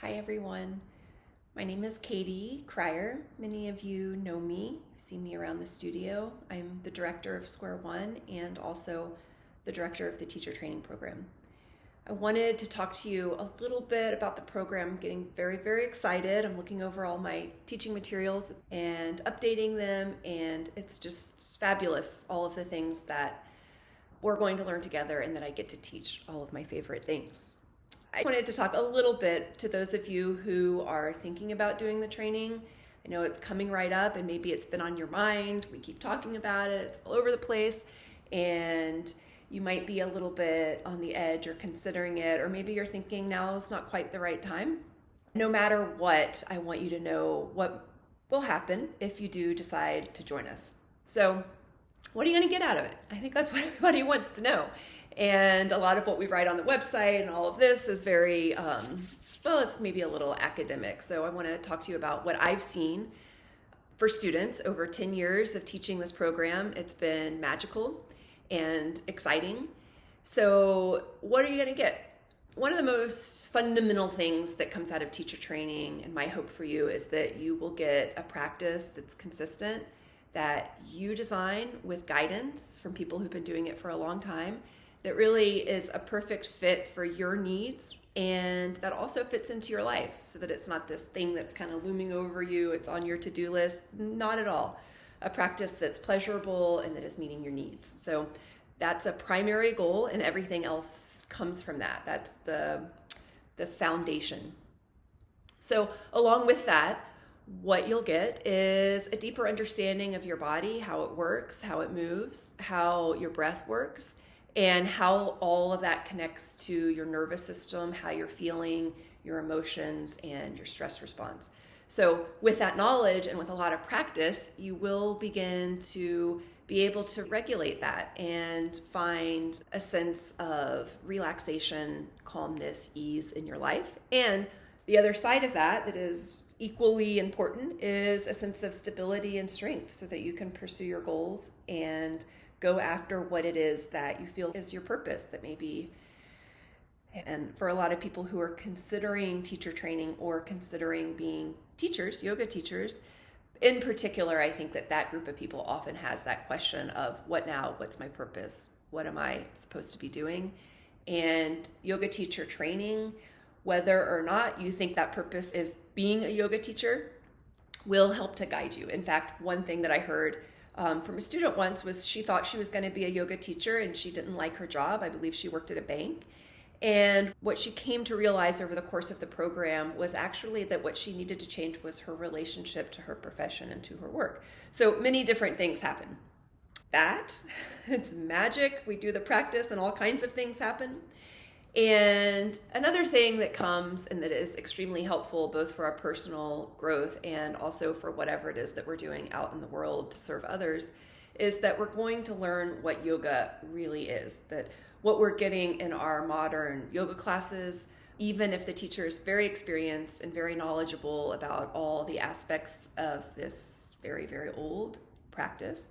Hi everyone. My name is Katie Cryer. Many of you know me. You've seen me around the studio. I'm the director of Square One and also the director of the teacher training program. I wanted to talk to you a little bit about the program. I'm getting very, very excited. I'm looking over all my teaching materials and updating them, and it's just fabulous, all of the things that we're going to learn together and that I get to teach all of my favorite things. I wanted to talk a little bit to those of you who are thinking about doing the training. I know it's coming right up and maybe it's been on your mind. We keep talking about it. It's all over the place and you might be a little bit on the edge or considering it, or maybe you're thinking now is not quite the right time. No matter what, I want you to know what will happen if you do decide to join us. So what are you going to get out of it? I think that's what everybody wants to know. And a lot of what we write on the website and all of this is very, it's maybe a little academic. So I want to talk to you about what I've seen for students over 10 years of teaching this program. It's been magical and exciting. So what are you going to get? One of the most fundamental things that comes out of teacher training, and my hope for you, is that you will get a practice that's consistent, that you design with guidance from people who've been doing it for a long time, that really is a perfect fit for your needs and that also fits into your life so that it's not this thing that's kind of looming over you, it's on your to-do list. Not at all. A practice that's pleasurable and that is meeting your needs. So that's a primary goal and everything else comes from that. That's the foundation. So along with that, what you'll get is a deeper understanding of your body, how it works, how it moves, how your breath works, and how all of that connects to your nervous system, how you're feeling, your emotions, and your stress response. So with that knowledge and with a lot of practice, you will begin to be able to regulate that and find a sense of relaxation, calmness, ease in your life. And the other side of that is equally important is a sense of stability and strength so that you can pursue your goals and go after what it is that you feel is your purpose that maybe. And for a lot of people who are considering teacher training or considering being teachers, yoga teachers, in particular, I think that group of people often has that question of what now, what's my purpose? What am I supposed to be doing? And yoga teacher training, whether or not you think that purpose is being a yoga teacher, will help to guide you. In fact, one thing that I heard from a student once was she thought she was going to be a yoga teacher and she didn't like her job. I believe she worked at a bank. And what she came to realize over the course of the program was actually that what she needed to change was her relationship to her profession and to her work. So many different things happen. It's magic. We do the practice and all kinds of things happen. And another thing that comes and that is extremely helpful both for our personal growth and also for whatever it is that we're doing out in the world to serve others is that we're going to learn what yoga really is, that what we're getting in our modern yoga classes, even if the teacher is very experienced and very knowledgeable about all the aspects of this very, very old practice,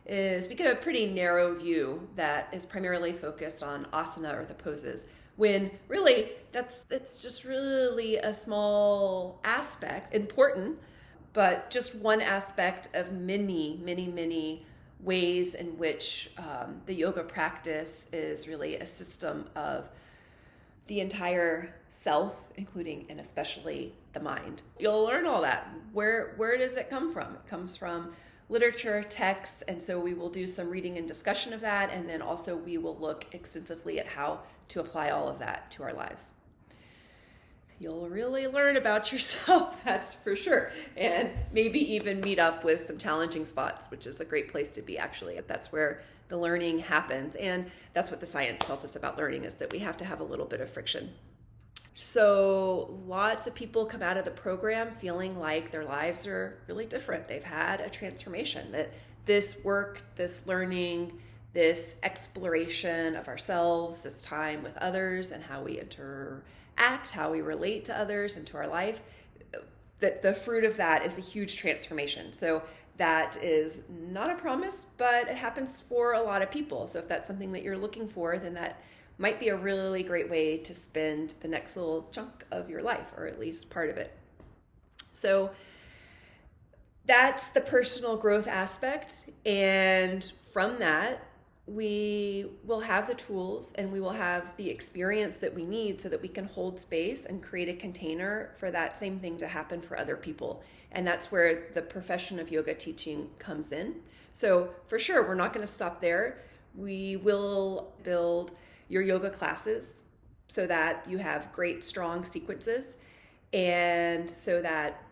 is we get a pretty narrow view that is primarily focused on asana or the poses, when really it's just really a small aspect, important, but just one aspect of many, many, many ways in which the yoga practice is really a system of the entire self, including and especially the mind. You'll learn all that. Where does it come from? It comes from literature, texts, and so we will do some reading and discussion of that, and then also we will look extensively at how to apply all of that to our lives. You'll really learn about yourself, that's for sure, and maybe even meet up with some challenging spots, which is a great place to be, actually. That's where the learning happens, and that's what the science tells us about learning, is that we have to have a little bit of friction. So lots of people come out of the program feeling like their lives are really different. They've had a transformation, that this work, this learning, this exploration of ourselves, this time with others and how we interact, how we relate to others and to our life, that the fruit of that is a huge transformation. So that is not a promise, but it happens for a lot of people. So if that's something that you're looking for, then that might be a really great way to spend the next little chunk of your life, or at least part of it. So that's the personal growth aspect. And from that, we will have the tools and we will have the experience that we need so that we can hold space and create a container for that same thing to happen for other people. And that's where the profession of yoga teaching comes in. So for sure, we're not going to stop there. We will build your yoga classes so that you have great, strong sequences, and so that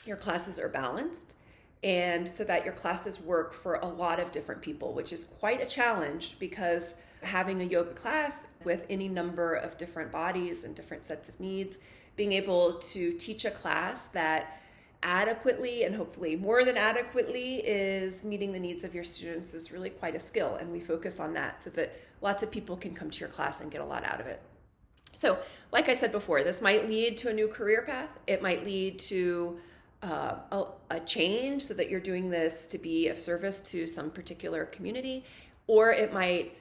your classes are balanced, and so that your classes work for a lot of different people, which is quite a challenge, because having a yoga class with any number of different bodies and different sets of needs, being able to teach a class that adequately and hopefully more than adequately is meeting the needs of your students is really quite a skill. And we focus on that so that lots of people can come to your class and get a lot out of it. So like I said before, this might lead to a new career path. It might lead to a change so that you're doing this to be of service to some particular community, or it might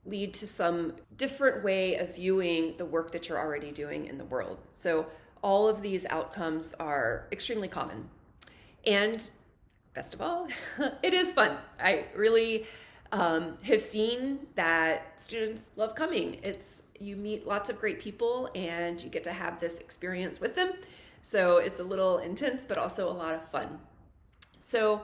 lead to some different way of viewing the work that you're already doing in the world. So all of these outcomes are extremely common. And best of all, it is fun. I really have seen that students love coming. You meet lots of great people and you get to have this experience with them. So it's a little intense, but also a lot of fun. So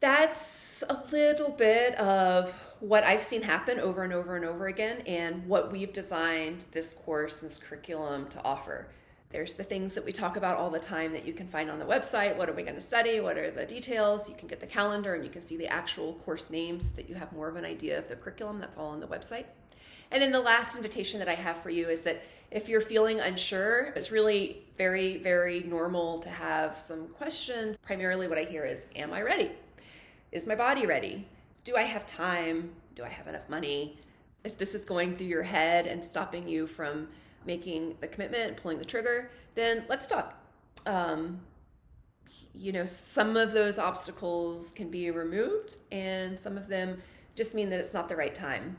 that's a little bit of what I've seen happen over and over and over again, and what we've designed this course, this curriculum to offer. There's the things that we talk about all the time that you can find on the website. What are we going to study? What are the details? You can get the calendar and you can see the actual course names so that you have more of an idea of the curriculum. That's all on the website. And then the last invitation that I have for you is that if you're feeling unsure, it's really very, very normal to have some questions. Primarily what I hear is, am I ready? Is my body ready? Do I have time? Do I have enough money? If this is going through your head and stopping you from making the commitment and pulling the trigger, then let's talk. Some of those obstacles can be removed, and some of them just mean that it's not the right time.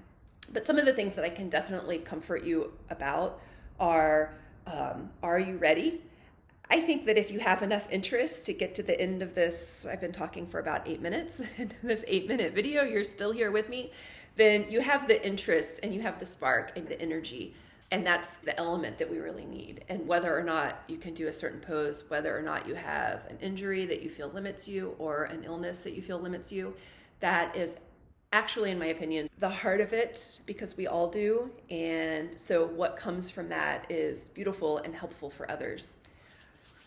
But some of the things that I can definitely comfort you about are you ready? I think that if you have enough interest to get to the end of this, I've been talking for about 8 minutes, in this 8-minute video, you're still here with me, then you have the interest and you have the spark and the energy. And that's the element that we really need. And whether or not you can do a certain pose, whether or not you have an injury that you feel limits you or an illness that you feel limits you, that is actually, in my opinion, the heart of it, because we all do. And so what comes from that is beautiful and helpful for others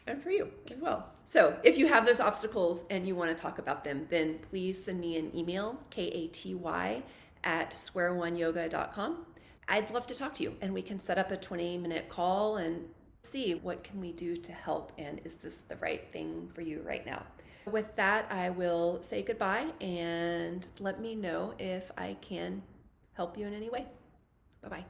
and for you as well. So if you have those obstacles and you want to talk about them, then please send me an email, katy@squareoneyoga.com. I'd love to talk to you, and we can set up a 20-minute call and see what can we do to help, and is this the right thing for you right now. With that, I will say goodbye, and let me know if I can help you in any way. Bye-bye.